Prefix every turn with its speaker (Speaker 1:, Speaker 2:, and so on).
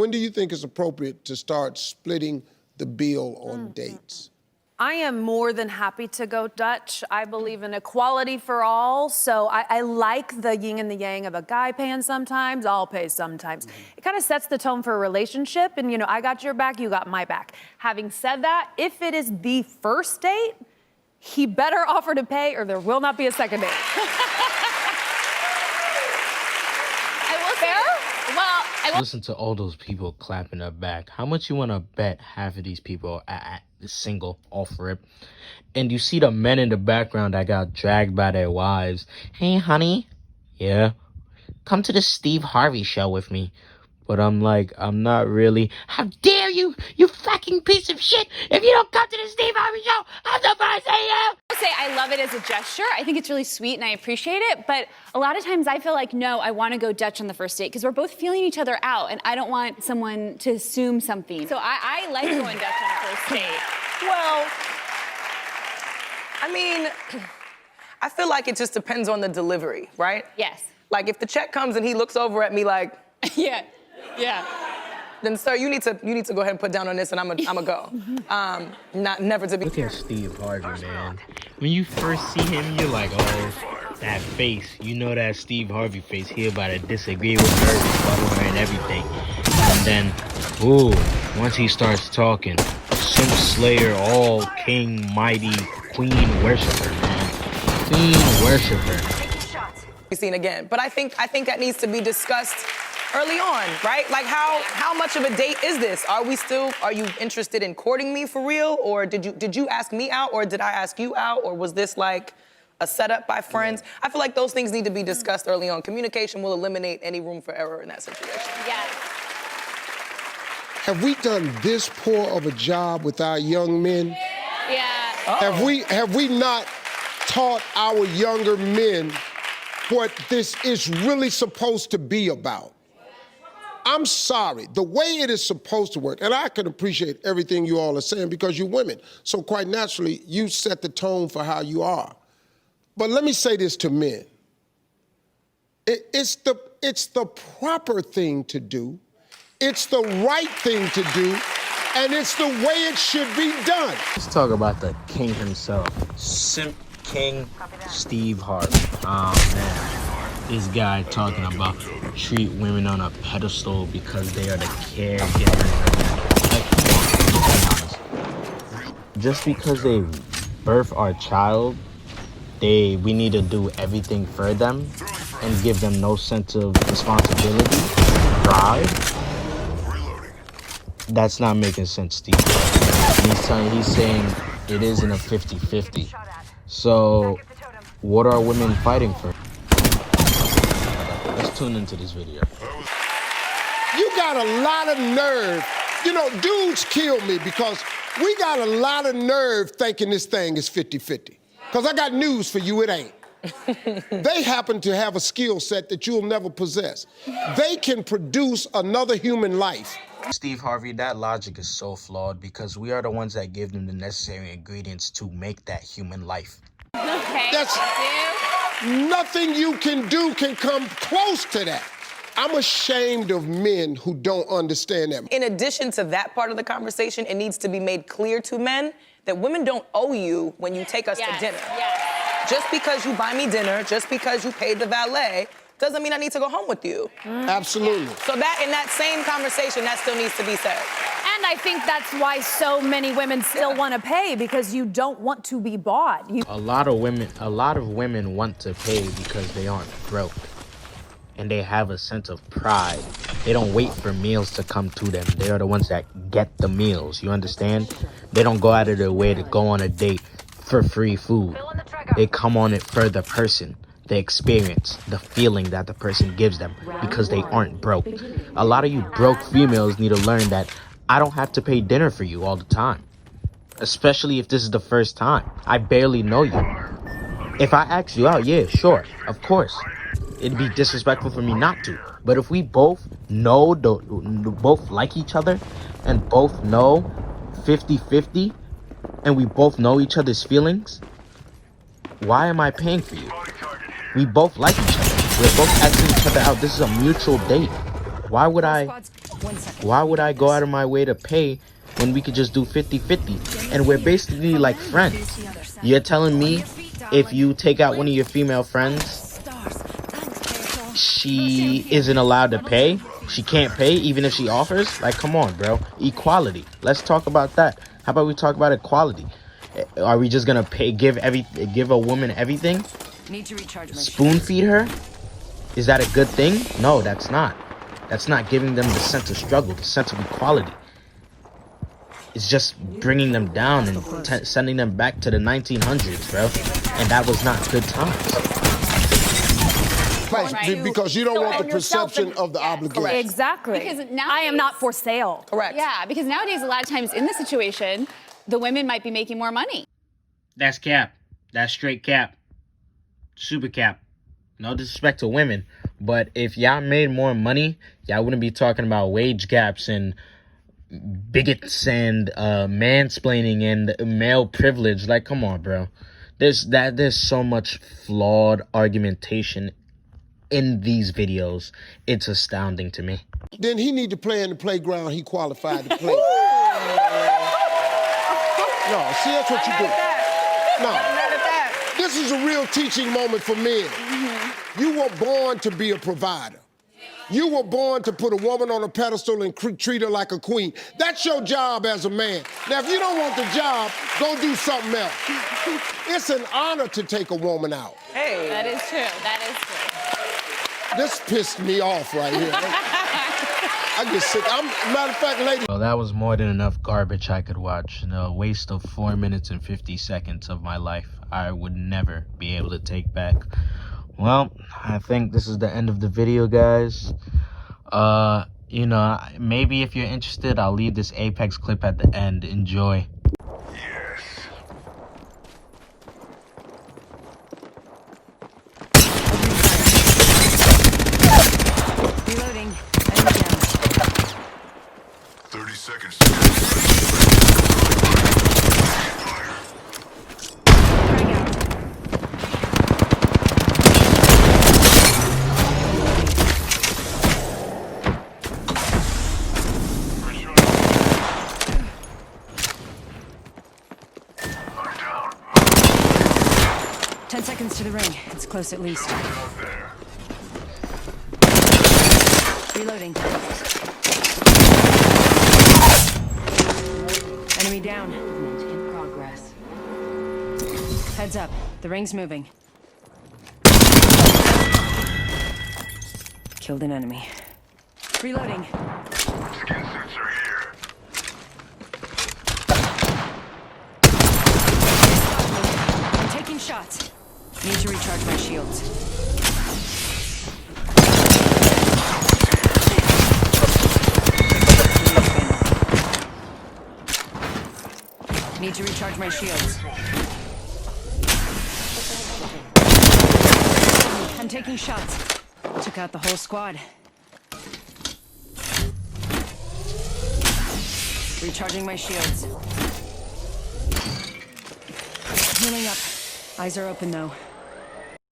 Speaker 1: when do you think it's appropriate to start splitting the bill on dates?
Speaker 2: I am more than happy to go Dutch. I believe in equality for all, so I like the yin and the yang of a guy paying sometimes, I'll pay sometimes. It kind of sets the tone for a relationship, and you know, I got your back, you got my back. Having said that, if it is the first date, he better offer to pay or there will not be a second date.
Speaker 3: Listen to all those people clapping their back. How much you want to bet half of these people are single off rip? And you see the men in the background that got dragged by their wives. Hey, honey. Yeah. Come to the Steve Harvey show with me. But I'm like, I'm not really. How dare you, you fucking piece of shit. If you don't come to the Steve Harvey show, I'm the first to you.
Speaker 4: I love it as a gesture. I think it's really sweet and I appreciate it. But a lot of times I feel like, no, I want to go Dutch on the first date because we're both feeling each other out and I don't want someone to assume something. So I like going Dutch on the first date.
Speaker 5: Well, I mean, I feel like it just depends on the delivery, right?
Speaker 4: Yes.
Speaker 5: Like if the check comes and he looks over at me like,
Speaker 4: yeah.
Speaker 5: Then sir, you need to go ahead and put down on this and I'm gonna go. Never to be.
Speaker 3: Look at Steve Harvey, man. When you first see him, you're like, oh, that face. You know that Steve Harvey face. He about to disagree with her, rebuttal her and everything. And then, ooh, once he starts talking, Simp Slayer, all king, mighty, queen worshiper, man. Queen worshiper.
Speaker 5: Be seen again. But I think that needs to be discussed early on, right? Like how much of a date is this? Are you interested in courting me for real? Or did you ask me out or did I ask you out? Or was this like a setup by friends? I feel like those things need to be discussed early on. Communication will eliminate any room for error in that situation.
Speaker 4: Yes.
Speaker 1: Have we done this poor of a job with our young men?
Speaker 4: Yeah.
Speaker 1: Oh. Have we not taught our younger men what this is really supposed to be about? I'm sorry, the way it is supposed to work, and I can appreciate everything you all are saying because you're women, so quite naturally, you set the tone for how you are. But let me say this to men. It's the proper thing to do, it's the right thing to do, and it's the way it should be done.
Speaker 3: Let's talk about the king himself, Simp King Steve Harvey. Oh, man. This guy talking about treat women on a pedestal because they are the caregivers. Like, come on, just because they birth our child, we need to do everything for them and give them no sense of responsibility, pride. That's not making sense, Steve. He's saying it isn't a 50-50. So, what are women fighting for? Let's tune into this video.
Speaker 1: You got a lot of nerve. You know, dudes kill me because we got a lot of nerve thinking this thing is 50-50. Because I got news for you, it ain't. They happen to have a skill set that you'll never possess. They can produce another human life.
Speaker 3: Steve Harvey, that logic is so flawed because we are the ones that give them the necessary ingredients to make that human life.
Speaker 4: Okay.
Speaker 1: That's nothing you can do can come close to that. I'm ashamed of men who don't understand that.
Speaker 5: In addition to that part of the conversation, it needs to be made clear to men that women don't owe you when you take us to dinner.
Speaker 4: Yes.
Speaker 5: Just because you buy me dinner, just because you paid the valet, doesn't mean I need to go home with you.
Speaker 1: Absolutely.
Speaker 5: So that, in that same conversation, that still needs to be said.
Speaker 2: And I think that's why so many women still want to pay, because you don't want to be bought.
Speaker 3: A lot of women want to pay because they aren't broke. And they have a sense of pride. They don't wait for meals to come to them. They are the ones that get the meals, you understand? They don't go out of their way to go on a date for free food. They come on it for the person, the experience, the feeling that the person gives them, because they aren't broke. A lot of you broke females need to learn that I don't have to pay dinner for you all the time. Especially if this is the first time. I barely know you. If I ask you out, yeah, sure, of course. It'd be disrespectful for me not to. But if we both know, both like each other, and both know 50-50, and we both know each other's feelings, why am I paying for you? We both like each other. We're both asking each other out. This is a mutual date. Why would I Why would I go out of my way to pay when we could just do 50-50? And we're basically like friends. You're telling me if you take out one of your female friends, she isn't allowed to pay? She can't pay even if she offers? Like, come on, bro. Equality. Let's talk about that. How about we talk about equality? Are we just gonna give a woman everything?
Speaker 6: Need to recharge my
Speaker 3: Spoon feed her? Is that a good thing? No, that's not. That's not giving them the sense of struggle, the sense of equality. It's just bringing them down and sending them back to the 1900s, bro. And that was not good times.
Speaker 1: Right. Because you don't want the perception of the obligation.
Speaker 2: Exactly.
Speaker 4: Because
Speaker 2: I am not for sale.
Speaker 5: Correct.
Speaker 4: Yeah, because nowadays, a lot of times in this situation, the women might be making more money.
Speaker 3: That's cap. That's straight cap. Super cap. No disrespect to women, but if y'all made more money, y'all wouldn't be talking about wage gaps and bigots and mansplaining and male privilege. Like, come on, bro. There's so much flawed argumentation in these videos. It's astounding to me.
Speaker 1: Then he need to play in the playground he qualified to play. No, see, that's what you do. No. This is a real teaching moment for men. You were born to be a provider. You were born to put a woman on a pedestal and treat her like a queen. That's your job as a man. Now, if you don't want the job, go do something else. It's an honor to take a woman out.
Speaker 5: Hey.
Speaker 4: That is true. That is true.
Speaker 1: This pissed me off right here. I get sick. Matter of fact, lady.
Speaker 3: Well, that was more than enough garbage I could watch. A waste of 4 minutes and 50 seconds of my life I would never be able to take back. Well, I think this is the end of the video, guys. You know, maybe if you're interested, I'll leave this Apex clip at the end. Enjoy.
Speaker 6: Reloading. Enemy down.
Speaker 7: 30 seconds.
Speaker 6: Throwing out.
Speaker 7: I'm down.
Speaker 6: 10 seconds to the ring. It's close at least.
Speaker 7: Out there.
Speaker 6: Reloading. Enemy down. Movement in progress. Heads up. The ring's moving. Killed an enemy. Reloading.
Speaker 7: Skin suits are here.
Speaker 6: I'm taking shots. Need to recharge my shields. Need to recharge my shields. I'm taking shots. Took out the whole squad. Recharging my shields. Healing up. Eyes are open though.